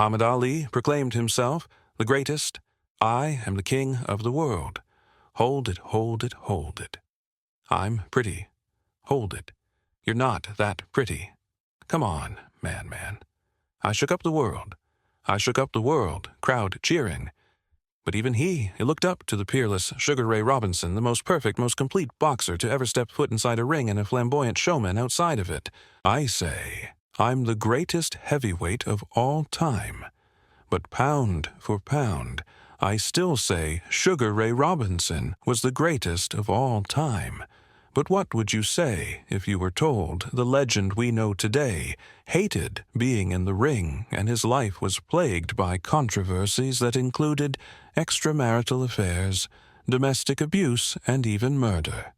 Muhammad Ali proclaimed himself the greatest. I am the king of the world. Hold it, hold it, hold it. I'm pretty. Hold it. You're not that pretty. Come on, man. I shook up the world. I shook up the world, crowd cheering. But even he looked up to the peerless Sugar Ray Robinson, the most perfect, most complete boxer to ever step foot inside a ring and a flamboyant showman outside of it. I say, I'm the greatest heavyweight of all time. But pound for pound, I still say Sugar Ray Robinson was the greatest of all time. But what would you say if you were told the legend we know today hated being in the ring and his life was plagued by controversies that included extramarital affairs, domestic abuse, and even murder?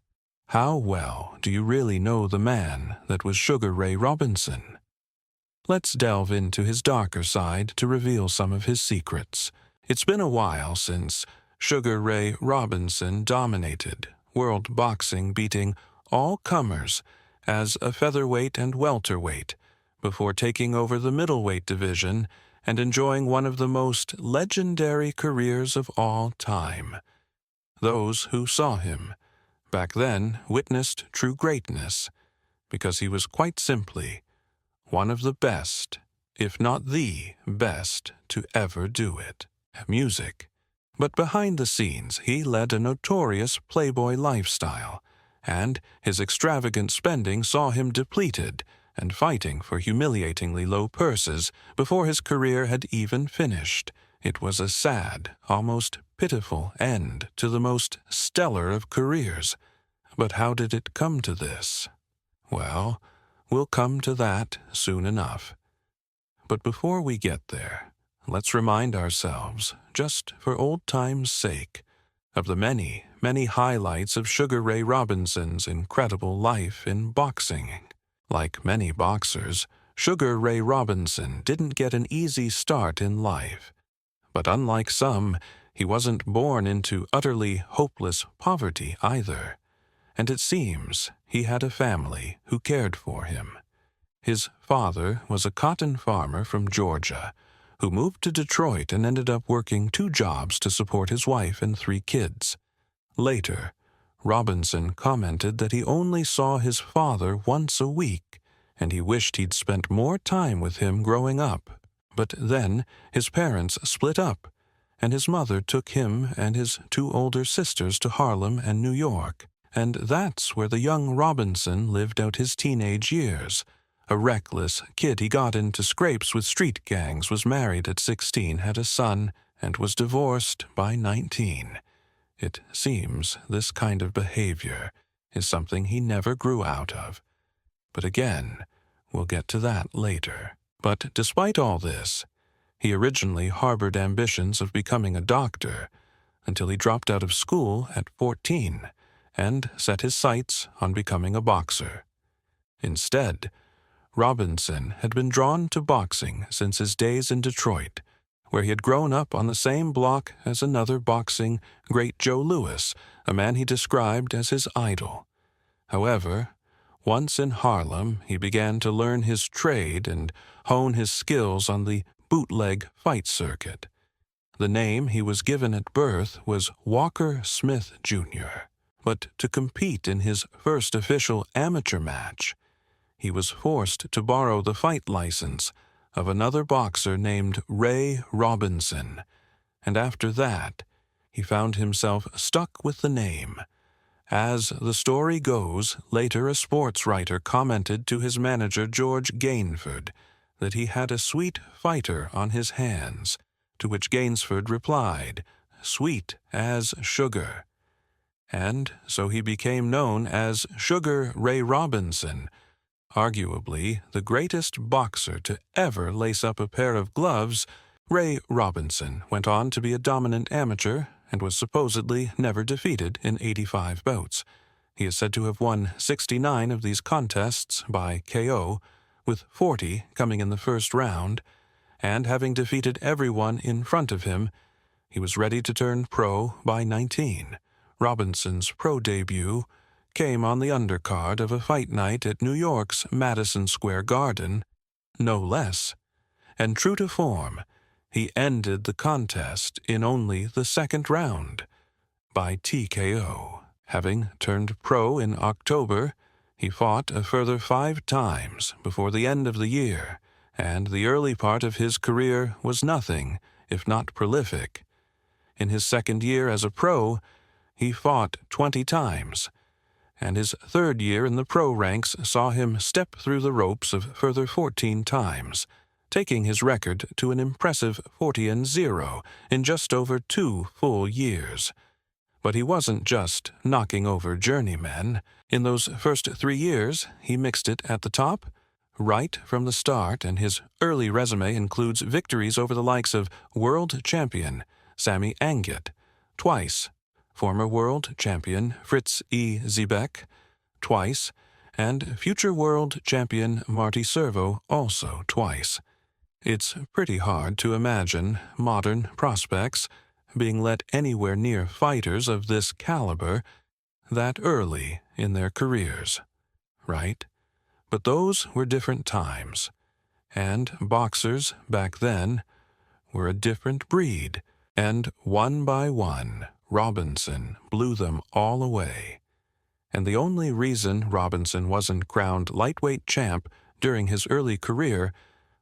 How well do you really know the man that was Sugar Ray Robinson? Let's delve into his darker side to reveal some of his secrets. It's been a while since Sugar Ray Robinson dominated world boxing, beating all comers as a featherweight and welterweight before taking over the middleweight division and enjoying one of the most legendary careers of all time. Those who saw him back then witnessed true greatness because he was quite simply one of the best, if not the best, to ever do it. Music. But behind the scenes, he led a notorious playboy lifestyle, and his extravagant spending saw him depleted and fighting for humiliatingly low purses before his career had even finished. It was a sad, almost pitiful end to the most stellar of careers. But how did it come to this? Well, we'll come to that soon enough. But before we get there, let's remind ourselves, just for old time's sake, of the many, many highlights of Sugar Ray Robinson's incredible life in boxing. Like many boxers, Sugar Ray Robinson didn't get an easy start in life. But unlike some, he wasn't born into utterly hopeless poverty either. And it seems he had a family who cared for him. His father was a cotton farmer from Georgia, who moved to Detroit and ended up working 2 jobs to support his wife and 3 kids. Later, Robinson commented that he only saw his father once a week, and he wished he'd spent more time with him growing up. But then his parents split up, and his mother took him and his 2 older sisters to Harlem and New York, and that's where the young Robinson lived out his teenage years. A reckless kid, he got into scrapes with street gangs, was married at 16, had a son, and was divorced by 19. It seems this kind of behavior is something he never grew out of. But again, we'll get to that later. But despite all this, he originally harbored ambitions of becoming a doctor until he dropped out of school at 14 and set his sights on becoming a boxer. Instead, Robinson had been drawn to boxing since his days in Detroit, where he had grown up on the same block as another boxing great, Joe Louis, a man he described as his idol. However, once in Harlem, he began to learn his trade and hone his skills on the bootleg fight circuit. The name he was given at birth was Walker Smith, Jr., but to compete in his first official amateur match, he was forced to borrow the fight license of another boxer named Ray Robinson, and after that, he found himself stuck with the name. As the story goes, later a sports writer commented to his manager George Gainford that he had a sweet fighter on his hands, to which Gainsford replied, "Sweet as sugar." And so he became known as Sugar Ray Robinson, arguably the greatest boxer to ever lace up a pair of gloves. Ray Robinson went on to be a dominant amateur and was supposedly never defeated in 85 bouts. He is said to have won 69 of these contests by KO, with 40 coming in the first round, and having defeated everyone in front of him, he was ready to turn pro by 19. Robinson's pro debut came on the undercard of a fight night at New York's Madison Square Garden, no less. And true to form, he ended the contest in only the second round, by TKO. Having turned pro in October, he fought a further 5 times before the end of the year, and the early part of his career was nothing if not prolific. In his second year as a pro, he fought 20 times, and his third year in the pro ranks saw him step through the ropes of further 14 times, taking his record to an impressive 40-0 in just over 2 full years. But he wasn't just knocking over journeymen. In those first 3 years, he mixed it at the top, right from the start, and his early resume includes victories over the likes of world champion Sammy Anget, twice, former world champion Fritz E. Ziebeck, twice, and future world champion Marty Servo also twice. It's pretty hard to imagine modern prospects being let anywhere near fighters of this caliber that early in their careers, right? But those were different times, and boxers back then were a different breed, and one by one, Robinson blew them all away. And the only reason Robinson wasn't crowned lightweight champ during his early career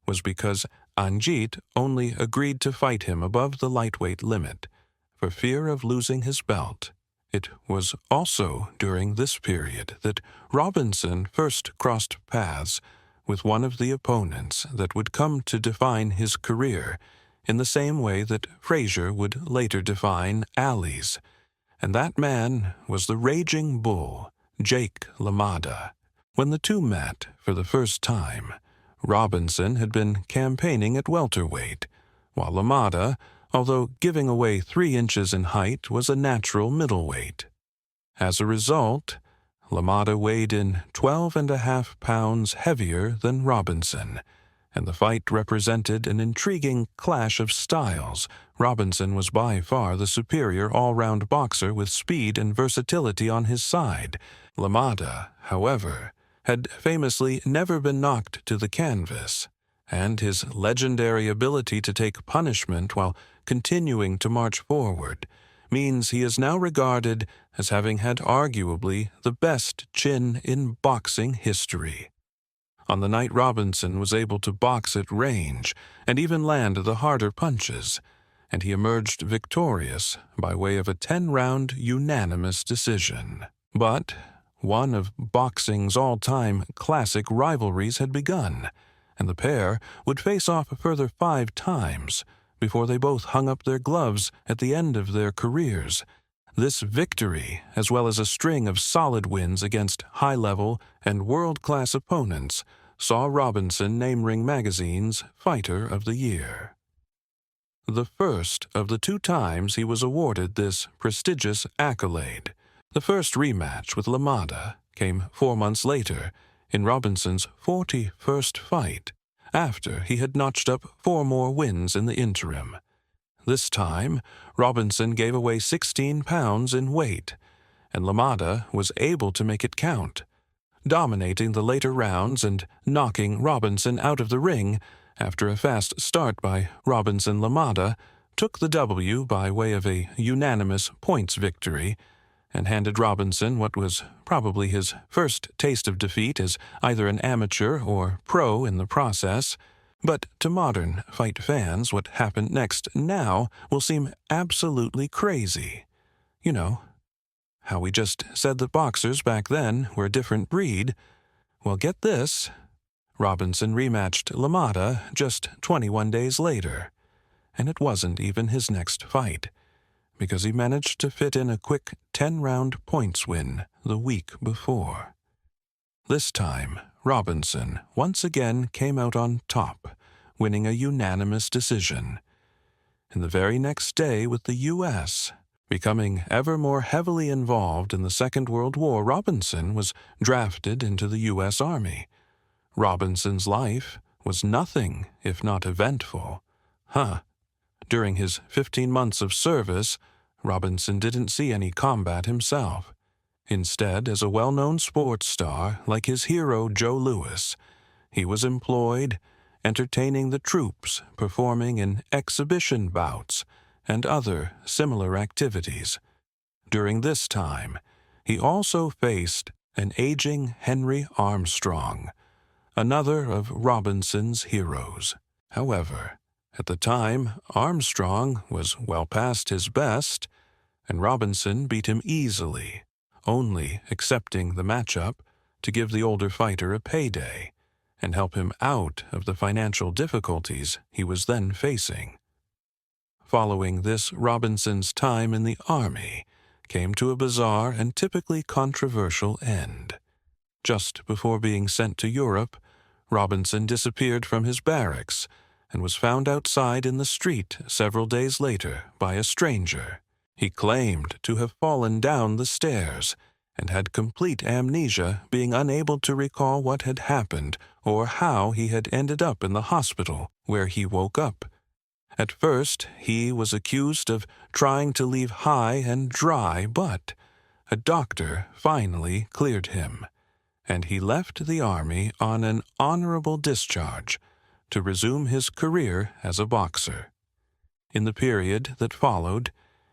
was because Anjit only agreed to fight him above the lightweight limit for fear of losing his belt. It was also during this period that Robinson first crossed paths with one of the opponents that would come to define his career in the same way that Frazier would later define Ali's, and that man was the raging bull, Jake LaMotta. When the two met for the first time, Robinson had been campaigning at welterweight, while LaMotta, although giving away 3 inches in height, was a natural middleweight. As a result, LaMotta weighed in 12.5 pounds heavier than Robinson, and the fight represented an intriguing clash of styles. Robinson was by far the superior all-round boxer with speed and versatility on his side. LaMotta, however, had famously never been knocked to the canvas, and his legendary ability to take punishment while continuing to march forward means he is now regarded as having had arguably the best chin in boxing history. On the night Robinson was able to box at range and even land the harder punches, and he emerged victorious by way of a 10-round unanimous decision. But one of boxing's all-time classic rivalries had begun, and the pair would face off a further 5 times before they both hung up their gloves at the end of their careers. This victory, as well as a string of solid wins against high-level and world-class opponents, saw Robinson name Ring Magazine's Fighter of the Year. The first of the 2 times he was awarded this prestigious accolade. The first rematch with LaMotta came 4 months later, in Robinson's 41st fight, after he had notched up 4 more wins in the interim. This time, Robinson gave away 16 pounds in weight, and LaMotta was able to make it count, dominating the later rounds and knocking Robinson out of the ring after a fast start by Robinson-LaMotta, took the W by way of a unanimous points victory, and handed Robinson what was probably his first taste of defeat as either an amateur or pro in the process. But to modern fight fans, what happened next now will seem absolutely crazy. You know, how we just said that boxers back then were a different breed. Well, get this. Robinson rematched LaMotta just 21 days later, and it wasn't even his next fight, because he managed to fit in a quick 10-round points win the week before. This time, Robinson once again came out on top, winning a unanimous decision. And the very next day with the U.S., becoming ever more heavily involved in the Second World War, Robinson was drafted into the U.S. Army. Robinson's life was nothing if not eventful. During his 15 months of service, Robinson didn't see any combat himself. Instead, as a well-known sports star like his hero Joe Louis, he was employed entertaining the troops, performing in exhibition bouts, and other similar activities. During this time, he also faced an aging Henry Armstrong, another of Robinson's heroes. However, at the time, Armstrong was well past his best, and Robinson beat him easily, only accepting the matchup to give the older fighter a payday and help him out of the financial difficulties he was then facing. Following this, Robinson's time in the Army came to a bizarre and typically controversial end. Just before being sent to Europe, Robinson disappeared from his barracks and was found outside in the street several days later by a stranger. He claimed to have fallen down the stairs and had complete amnesia, being unable to recall what had happened or how he had ended up in the hospital where he woke up. At first, he was accused of trying to leave high and dry, but a doctor finally cleared him, and he left the Army on an honorable discharge to resume his career as a boxer. In the period that followed,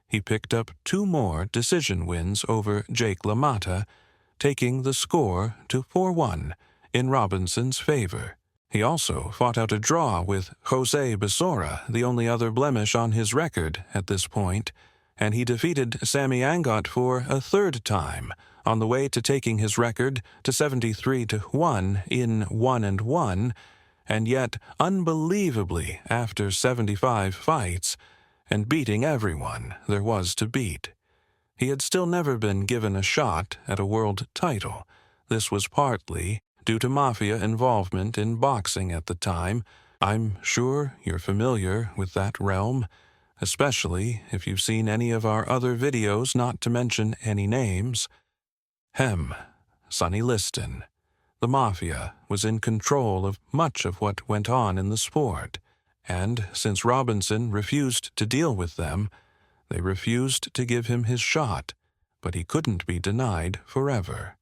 he picked up 2 more decision wins over Jake LaMotta, taking the score to 4-1 in Robinson's favor. He also fought out a draw with Jose Besora, the only other blemish on his record at this point, and he defeated Sammy Angot for a 3rd time, on the way to taking his record to 73-1 in 1-1, and yet, unbelievably, after 75 fights, and beating everyone there was to beat. He had still never been given a shot at a world title. This was partly due to mafia involvement in boxing at the time. I'm sure you're familiar with that realm, especially if you've seen any of our other videos, not to mention any names. Sonny Liston. The mafia was in control of much of what went on in the sport, and since Robinson refused to deal with them, they refused to give him his shot, but he couldn't be denied forever.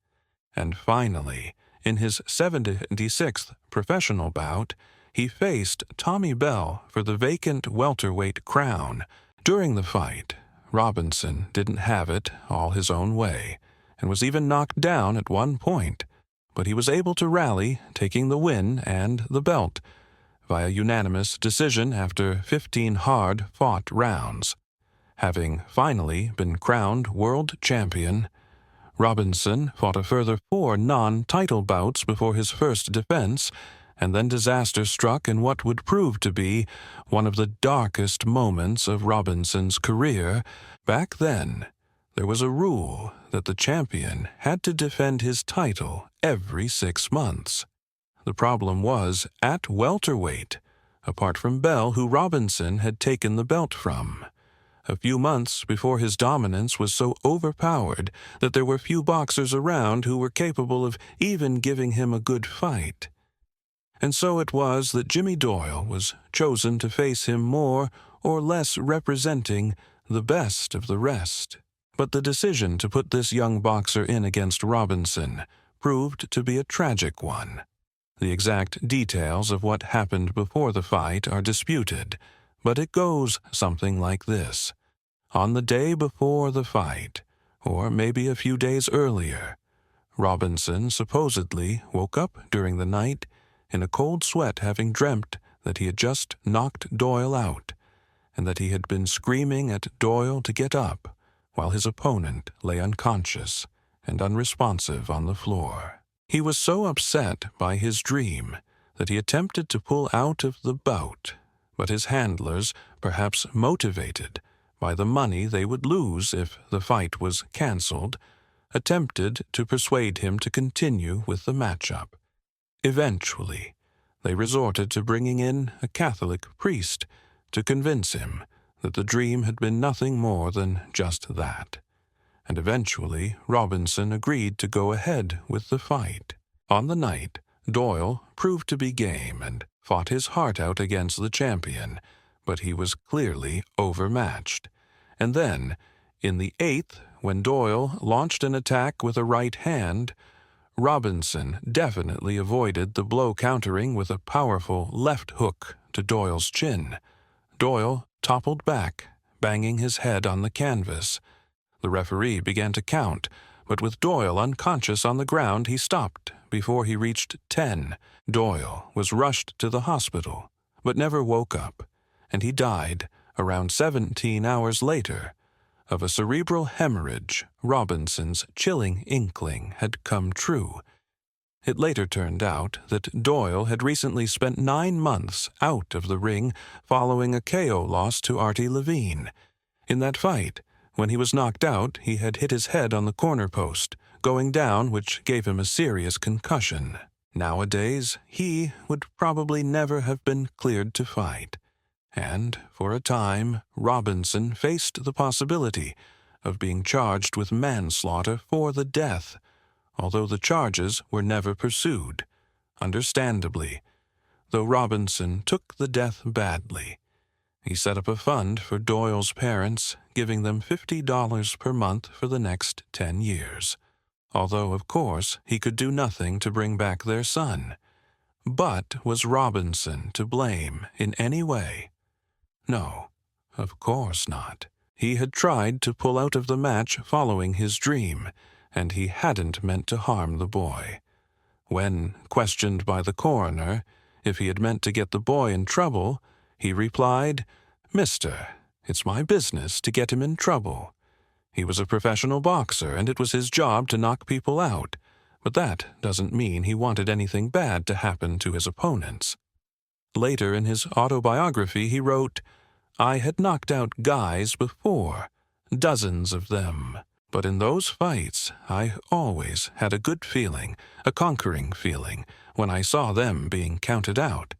And finally, in his 76th professional bout, he faced Tommy Bell for the vacant welterweight crown. During the fight, Robinson didn't have it all his own way, and was even knocked down at one point, but he was able to rally, taking the win and the belt via unanimous decision after 15 hard-fought rounds. Having finally been crowned world champion, Robinson fought a further 4 non-title bouts before his first defense, and then disaster struck in what would prove to be one of the darkest moments of Robinson's career. Back then, there was a rule that the champion had to defend his title every 6 months. The problem was, at welterweight, apart from Bell, who Robinson had taken the belt from, a few months before his dominance was so overpowered that there were few boxers around who were capable of even giving him a good fight. And so it was that Jimmy Doyle was chosen to face him, more or less representing the best of the rest. But the decision to put this young boxer in against Robinson proved to be a tragic one. The exact details of what happened before the fight are disputed, but it goes something like this. On the day before the fight, or maybe a few days earlier, Robinson supposedly woke up during the night in a cold sweat, having dreamt that he had just knocked Doyle out, and that he had been screaming at Doyle to get up while his opponent lay unconscious and unresponsive on the floor. He was so upset by his dream that he attempted to pull out of the bout, but his handlers, perhaps motivated by the money they would lose if the fight was cancelled, attempted to persuade him to continue with the matchup. Eventually, they resorted to bringing in a Catholic priest to convince him that the dream had been nothing more than just that. And eventually Robinson agreed to go ahead with the fight. On the night, Doyle proved to be game and fought his heart out against the champion, but he was clearly overmatched. And then, in the 8th, when Doyle launched an attack with a right hand, Robinson definitely avoided the blow, countering with a powerful left hook to Doyle's chin. Doyle toppled back, banging his head on the canvas. The referee began to count, but with Doyle unconscious on the ground, he stopped before he reached 10. Doyle was rushed to the hospital, but never woke up, and he died around 17 hours later of a cerebral hemorrhage. Robinson's chilling inkling had come true. It later turned out that Doyle had recently spent 9 months out of the ring following a KO loss to Artie Levine. In that fight, when he was knocked out, he had hit his head on the corner post, going down, which gave him a serious concussion. Nowadays, he would probably never have been cleared to fight. And, for a time, Robinson faced the possibility of being charged with manslaughter for the death, although the charges were never pursued. Understandably, though Robinson took the death badly. He set up a fund for Doyle's parents, giving them $50 per month for the next 10 years. Although, of course, he could do nothing to bring back their son. But was Robinson to blame in any way? No, of course not. He had tried to pull out of the match following his dream, and he hadn't meant to harm the boy. When questioned by the coroner if he had meant to get the boy in trouble, he replied, "Mister, it's my business to get him in trouble." He was a professional boxer, and it was his job to knock people out, but that doesn't mean he wanted anything bad to happen to his opponents. Later in his autobiography, he wrote, "I had knocked out guys before, dozens of them, but in those fights I always had a good feeling, a conquering feeling, when I saw them being counted out.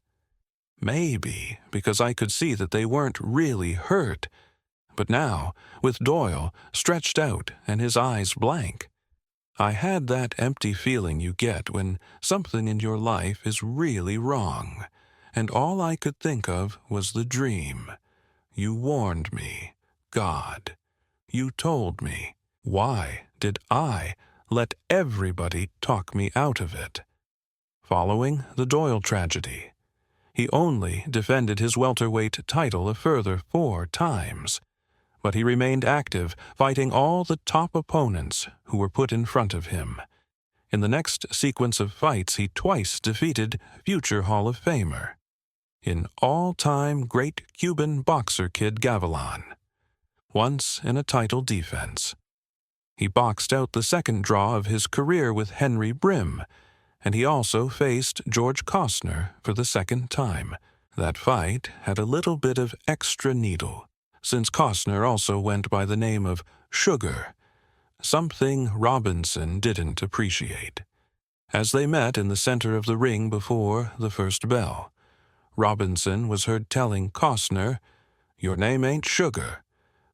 Maybe because I could see that they weren't really hurt. But now, with Doyle stretched out and his eyes blank, I had that empty feeling you get when something in your life is really wrong, and all I could think of was the dream. You warned me, God. You told me. Why did I let everybody talk me out of it?" Following the Doyle tragedy, he only defended his welterweight title a further 4 times, but he remained active, fighting all the top opponents who were put in front of him. In the next sequence of fights, he twice defeated future Hall of Famer in all-time great Cuban boxer Kid Gavilan, once in a title defense. He boxed out the second draw of his career with Henry Brim, and he also faced George Costner for the second time. That fight had a little bit of extra needle, since Costner also went by the name of Sugar, something Robinson didn't appreciate. As they met in the center of the ring before the first bell, Robinson was heard telling Costner, "Your name ain't Sugar.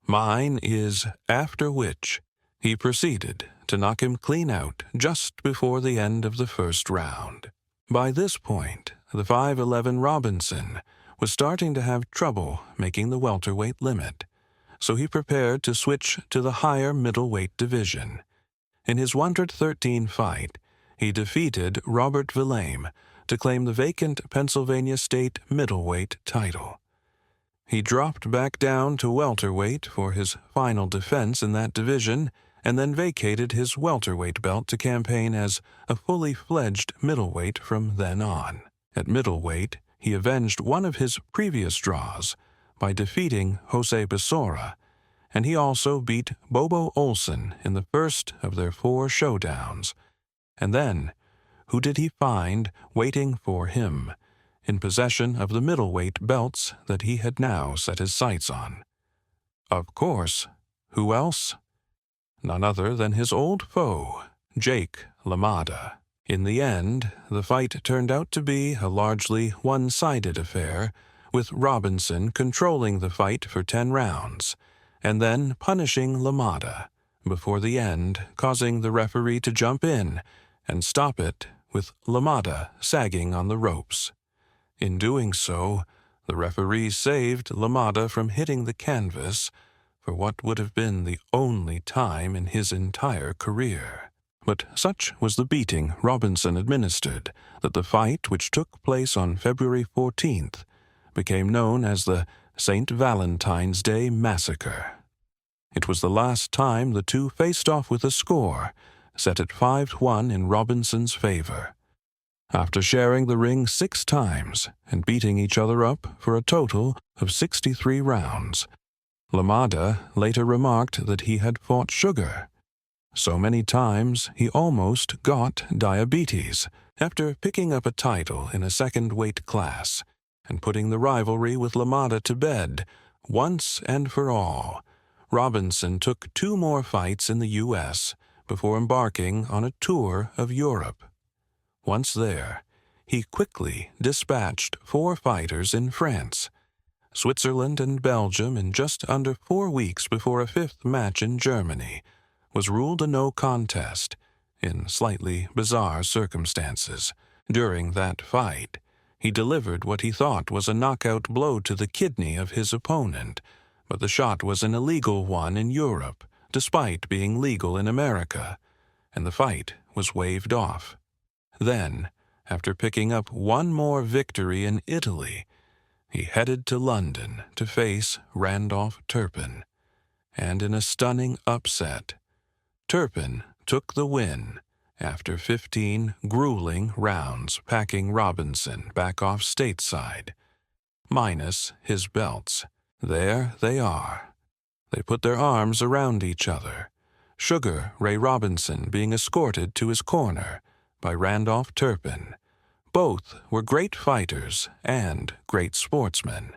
Mine is," after which he proceeded to knock him clean out just before the end of the first round. By this point, the 5'11" Robinson was starting to have trouble making the welterweight limit, so he prepared to switch to the higher middleweight division. In his 113 fight, he defeated Robert Vilame to claim the vacant Pennsylvania State middleweight title. He dropped back down to welterweight for his final defense in that division, and then vacated his welterweight belt to campaign as a fully fledged middleweight from then on. At middleweight, he avenged one of his previous draws by defeating Jose Basora, and he also beat Bobo Olsen in the first of their 4 showdowns. And then, who did he find waiting for him, in possession of the middleweight belts that he had now set his sights on? Of course, who else? None other than his old foe, Jake LaMotta. In the end, the fight turned out to be a largely one-sided affair, with Robinson controlling the fight for 10 rounds, and then punishing LaMotta before the end, causing the referee to jump in and stop it with LaMotta sagging on the ropes. In doing so, the referee saved LaMotta from hitting the canvas for what would have been the only time in his entire career. But such was the beating Robinson administered that the fight, which took place on February 14th, became known as the St. Valentine's Day Massacre. It was the last time the two faced off with a score set at 5-1 in Robinson's favor. After sharing the ring 6 times and beating each other up for a total of 63 rounds, LaMotta later remarked that he had fought Sugar so many times he almost got diabetes. After picking up a title in a second weight class and putting the rivalry with LaMotta to bed once and for all, Robinson took 2 more fights in the U.S. before embarking on a tour of Europe. Once there, he quickly dispatched 4 fighters in France, Switzerland, and Belgium in just under 4 weeks before a 5th match in Germany was ruled a no contest in slightly bizarre circumstances. During that fight, he delivered what he thought was a knockout blow to the kidney of his opponent, but the shot was an illegal one in Europe, despite being legal in America, and the fight was waved off. Then, after picking up 1 more victory in Italy, he headed to London to face Randolph Turpin, and in a stunning upset, Turpin took the win after 15 grueling rounds, packing Robinson back off stateside, minus his belts. There they are. They put their arms around each other, Sugar Ray Robinson being escorted to his corner by Randolph Turpin. Both were great fighters and great sportsmen.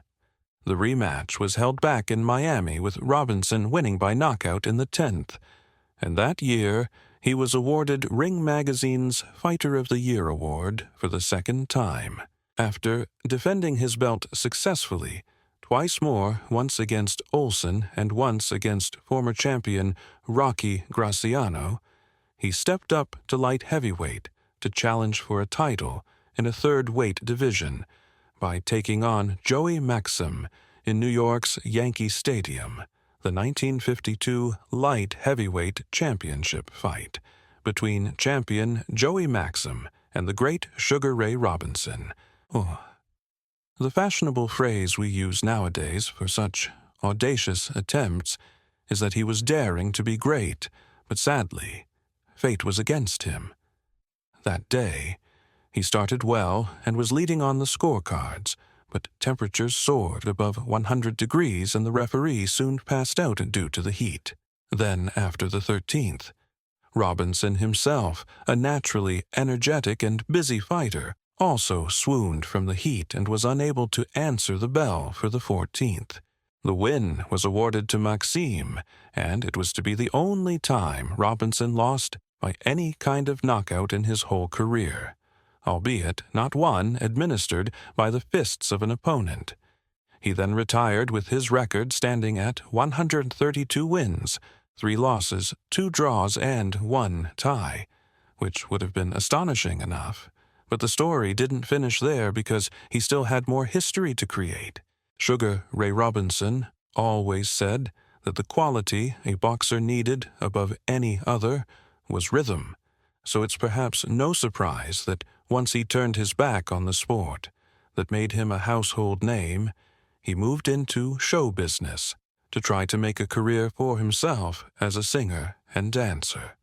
The rematch was held back in Miami, with Robinson winning by knockout in the 10th, and that year he was awarded Ring Magazine's Fighter of the Year award for the 2nd time. After defending his belt successfully, twice more, once against Olson and once against former champion Rocky Graciano, he stepped up to light heavyweight to challenge for a title in a 3rd weight division by taking on Joey Maxim in New York's Yankee Stadium, the 1952 light heavyweight championship fight between champion Joey Maxim and the great Sugar Ray Robinson. The fashionable phrase we use nowadays for such audacious attempts is that he was daring to be great, but sadly, fate was against him. That day, he started well and was leading on the scorecards, but temperatures soared above 100 degrees and the referee soon passed out due to the heat. Then, after the 13th, Robinson himself, a naturally energetic and busy fighter, also swooned from the heat and was unable to answer the bell for the 14th. The win was awarded to Maxime, and it was to be the only time Robinson lost by any kind of knockout in his whole career, albeit not one administered by the fists of an opponent. He then retired with his record standing at 132 wins, 3 losses, 2 draws, and 1 tie, which would have been astonishing enough. But the story didn't finish there, because he still had more history to create. Sugar Ray Robinson always said that the quality a boxer needed above any other was rhythm, so it's perhaps no surprise that once he turned his back on the sport that made him a household name, he moved into show business to try to make a career for himself as a singer and dancer.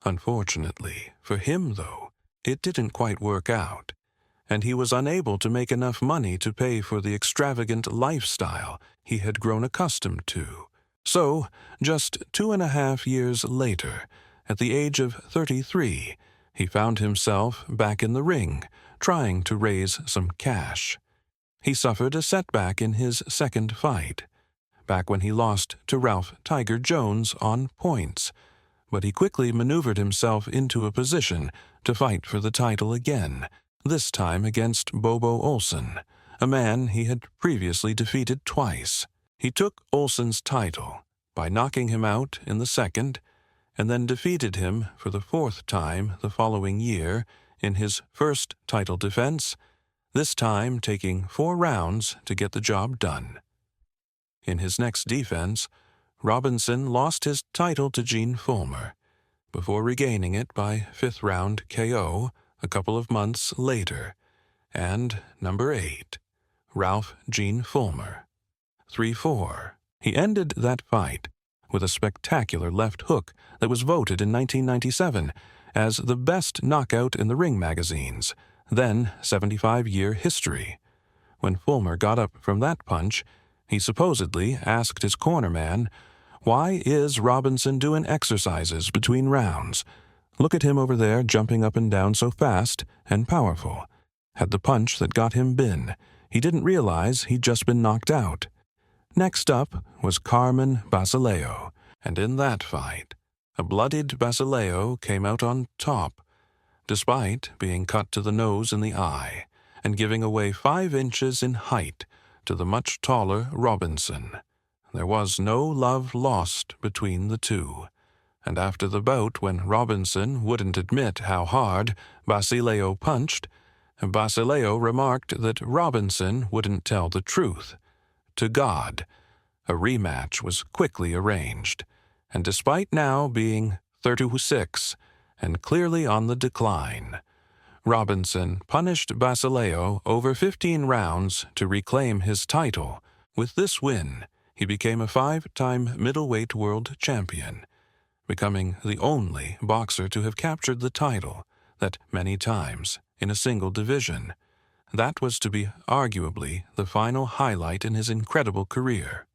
Unfortunately for him, though, it didn't quite work out, and he was unable to make enough money to pay for the extravagant lifestyle he had grown accustomed to. So, just 2.5 years later, at the age of 33, he found himself back in the ring, trying to raise some cash. He suffered a setback in his 2nd fight, back when he lost to Ralph Tiger Jones on points, but he quickly maneuvered himself into a position to fight for the title again, this time against Bobo Olson, a man he had previously defeated twice. He took Olson's title by knocking him out in the 2nd, and then defeated him for the 4th time the following year in his first title defense, this time taking 4 rounds to get the job done. In his next defense, Robinson lost his title to Gene Fulmer, before regaining it by fifth-round KO a couple of months later. And number 8, Ralph Gene Fulmer. 3-4. He ended that fight with a spectacular left hook that was voted in 1997 as the best knockout in the Ring magazine's then 75-year history. When Fulmer got up from that punch, he supposedly asked his cornerman, "Why is Robinson doing exercises between rounds? Look at him over there jumping up and down so fast and powerful. Had the punch that got him been. He didn't realize he'd just been knocked out." Next up was Carmen Basileo, and in that fight, a bloodied Basileo came out on top, despite being cut to the nose and the eye, and giving away 5 inches in height to the much taller Robinson. There was no love lost between the two, and after the bout, when Robinson wouldn't admit how hard Basileo punched, Basileo remarked that Robinson wouldn't tell the truth. To God, a rematch was quickly arranged, and despite now being 36 and clearly on the decline, Robinson punished Basileo over 15 rounds to reclaim his title. With this win, he became a 5-time middleweight world champion, becoming the only boxer to have captured the title that many times in a single division. That was to be arguably the final highlight in his incredible career.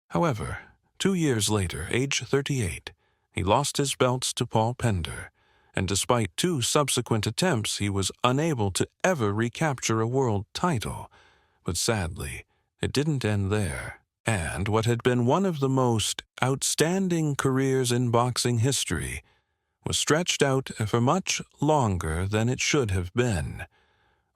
However, 2 years later, age 38, he lost his belts to Paul Pender, and despite 2 subsequent attempts, he was unable to ever recapture a world title. But sadly, it didn't end there, and what had been one of the most outstanding careers in boxing history was stretched out for much longer than it should have been.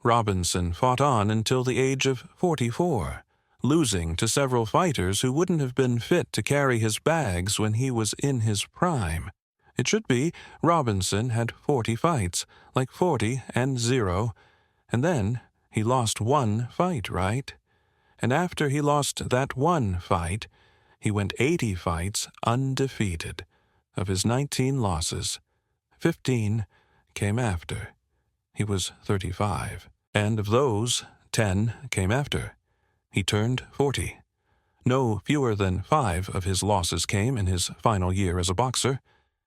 Robinson fought on until the age of 44, losing to several fighters who wouldn't have been fit to carry his bags when he was in his prime. It should be Robinson had 40 fights, like 40 and 0, and then he lost 1 fight, right? And after he lost that 1 fight, he went 80 fights undefeated. Of his 19 losses, 15 came after. He was 35, and of those, 10 came after. He turned 40. No fewer than 5 of his losses came in his final year as a boxer.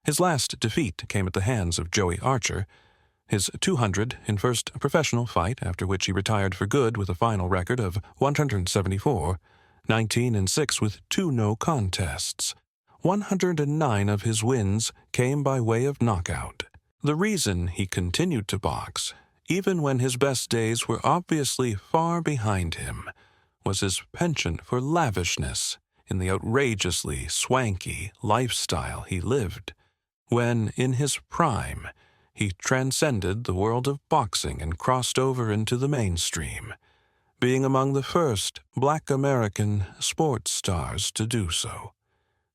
His last defeat came at the hands of Joey Archer, his 201st professional fight, after which he retired for good with a final record of 174, 19-6 with 2 no contests. 109 of his wins came by way of knockout. The reason he continued to box, even when his best days were obviously far behind him, was his penchant for lavishness in the outrageously swanky lifestyle he lived. When, in his prime, he transcended the world of boxing and crossed over into the mainstream, being among the first Black American sports stars to do so.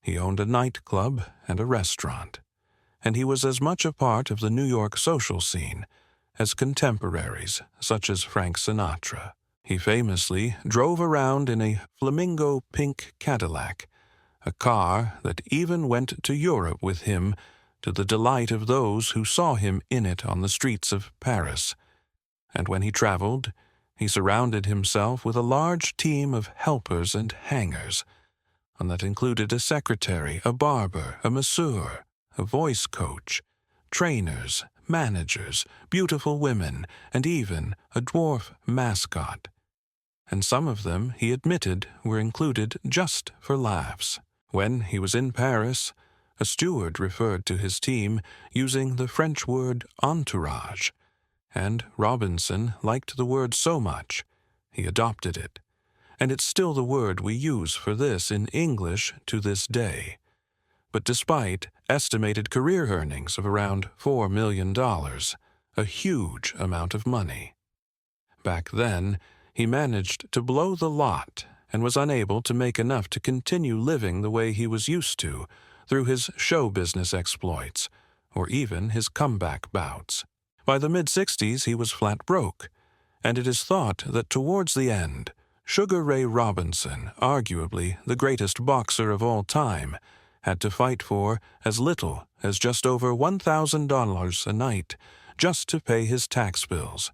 He owned a nightclub and a restaurant, and he was as much a part of the New York social scene as contemporaries such as Frank Sinatra. He famously drove around in a flamingo pink Cadillac, a car that even went to Europe with him, to the delight of those who saw him in it on the streets of Paris. And when he traveled, he surrounded himself with a large team of helpers and hangers, and that included a secretary, a barber, a masseur, a voice coach, trainers, managers, beautiful women, and even a dwarf mascot. And some of them, he admitted, were included just for laughs. When he was in Paris, a steward referred to his team using the French word entourage, and Robinson liked the word so much, he adopted it. And it's still the word we use for this in English to this day. But despite estimated career earnings of around $4 million, a huge amount of money, back then he managed to blow the lot and was unable to make enough to continue living the way he was used to through his show business exploits, or even his comeback bouts. By the mid-60s he was flat broke, and it is thought that towards the end, Sugar Ray Robinson, arguably the greatest boxer of all time, had to fight for as little as just over $1,000 a night just to pay his tax bills,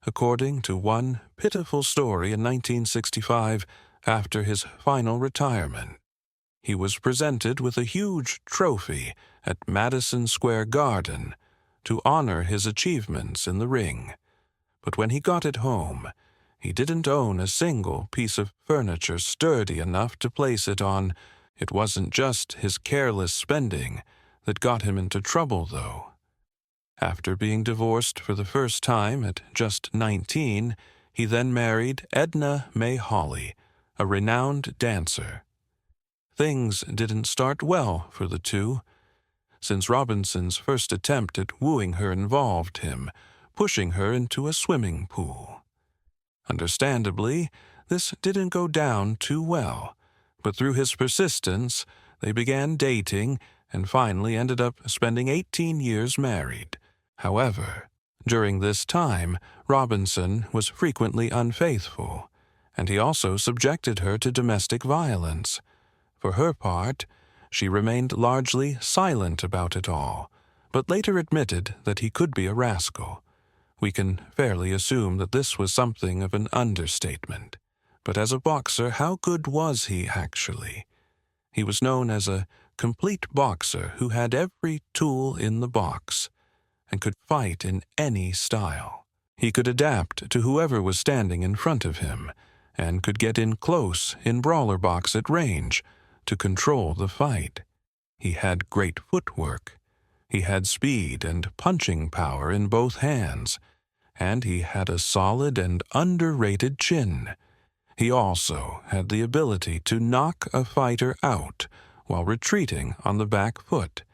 according to one pitiful story in 1965 after his final retirement. He was presented with a huge trophy at Madison Square Garden to honor his achievements in the ring. But when he got it home, he didn't own a single piece of furniture sturdy enough to place it on. It wasn't just his careless spending that got him into trouble, though. After being divorced for the first time at just 19, he then married Edna May Hawley, a renowned dancer. Things didn't start well for the two, since Robinson's first attempt at wooing her involved him pushing her into a swimming pool. Understandably, this didn't go down too well, but through his persistence, they began dating and finally ended up spending 18 years married. However, during this time, Robinson was frequently unfaithful, and he also subjected her to domestic violence. For her part, she remained largely silent about it all, but later admitted that he could be a rascal. We can fairly assume that this was something of an understatement. But as a boxer, how good was he actually? He was known as a complete boxer who had every tool in the box and could fight in any style. He could adapt to whoever was standing in front of him and could get in close in brawler box at range to control the fight. He had great footwork. He had speed and punching power in both hands, and he had a solid and underrated chin. He also had the ability to knock a fighter out while retreating on the back foot,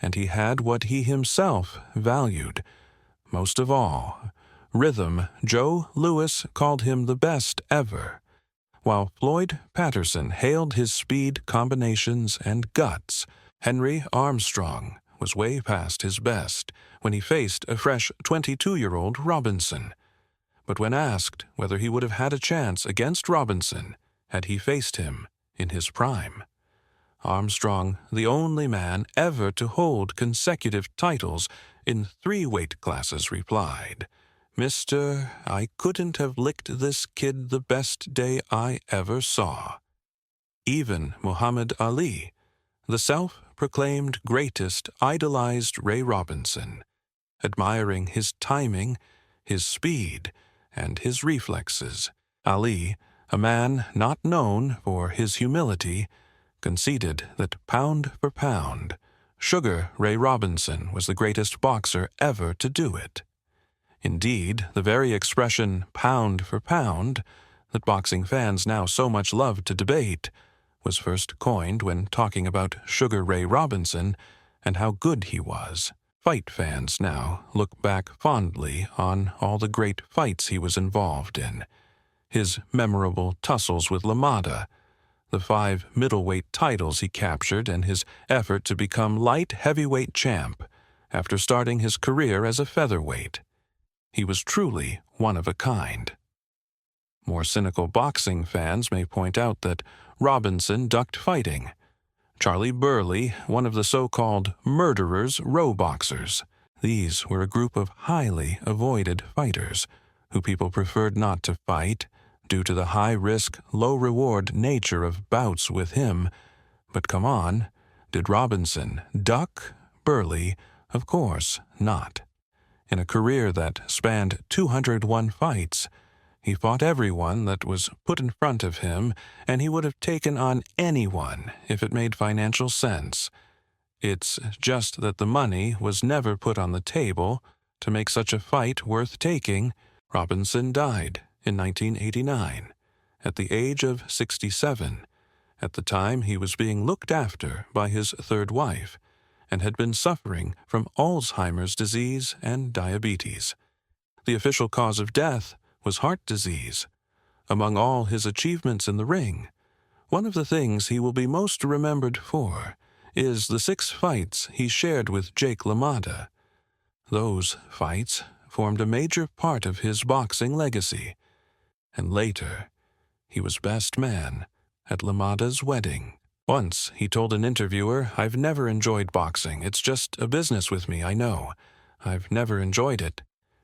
and he had what he himself valued most of all, rhythm. Joe Louis called him the best ever, while Floyd Patterson hailed his speed combinations and guts. Henry Armstrong was way past his best when he faced a fresh 22-year-old Robinson. But when asked whether he would have had a chance against Robinson had he faced him in his prime, Armstrong, the only man ever to hold consecutive titles in 3 weight classes, replied, "Mister, I couldn't have licked this kid the best day I ever saw." Even Muhammad Ali, the self-proclaimed greatest, idolized Ray Robinson, admiring his timing, his speed, and his reflexes. Ali, a man not known for his humility, conceded that pound for pound, Sugar Ray Robinson was the greatest boxer ever to do it. Indeed, the very expression pound for pound that boxing fans now so much love to debate was first coined when talking about Sugar Ray Robinson and how good he was. Fight fans now look back fondly on all the great fights he was involved in, his memorable tussles with LaMotta, the 5 middleweight titles he captured, and his effort to become light heavyweight champ after starting his career as a featherweight. He was truly one of a kind. More cynical boxing fans may point out that Robinson ducked fighting. Charlie Burley, one of the so-called murderers row boxers. These were a group of highly avoided fighters who people preferred not to fight due to the high-risk, low-reward nature of bouts with him. But come on, did Robinson duck Burley? Of course not. In a career that spanned 201 fights, he fought everyone that was put in front of him, and he would have taken on anyone if it made financial sense. It's just that the money was never put on the table to make such a fight worth taking. Robinson died in 1989, at the age of 67. At the time, he was being looked after by his 3rd wife, and had been suffering from Alzheimer's disease and diabetes. The official cause of death was heart disease. Among all his achievements in the ring, one of the things he will be most remembered for is the 6 fights he shared with Jake LaMotta. Those fights formed a major part of his boxing legacy, and later he was best man at LaMotta's wedding. Once, he told an interviewer, "I've never enjoyed boxing. It's just a business with me, I know. I've never enjoyed it.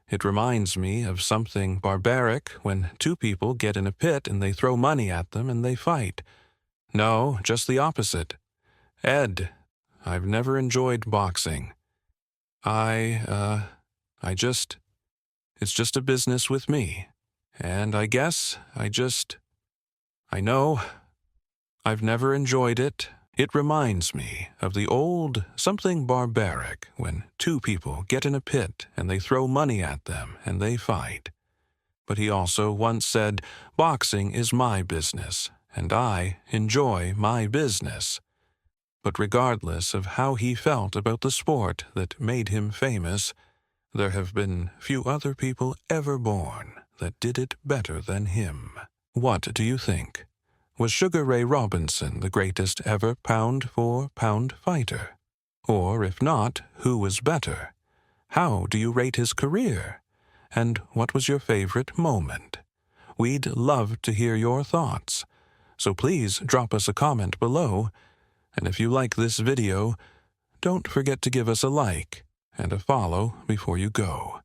It reminds me of something barbaric when two people get in a pit and they throw money at them and they fight. No, just the opposite. Ed, I've never enjoyed boxing. It's just a business with me. And I guess I know, I've never enjoyed it. It reminds me of the old something barbaric when two people get in a pit and they throw money at them and they fight." But he also once said, "Boxing is my business, and I enjoy my business." But regardless of how he felt about the sport that made him famous, there have been few other people ever born that did it better than him. What do you think? Was Sugar Ray Robinson the greatest ever pound-for-pound fighter? Or if not, who was better? How do you rate his career? And what was your favorite moment? We'd love to hear your thoughts. So please drop us a comment below. And if you like this video, don't forget to give us a like and a follow before you go.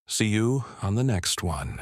See you on the next one.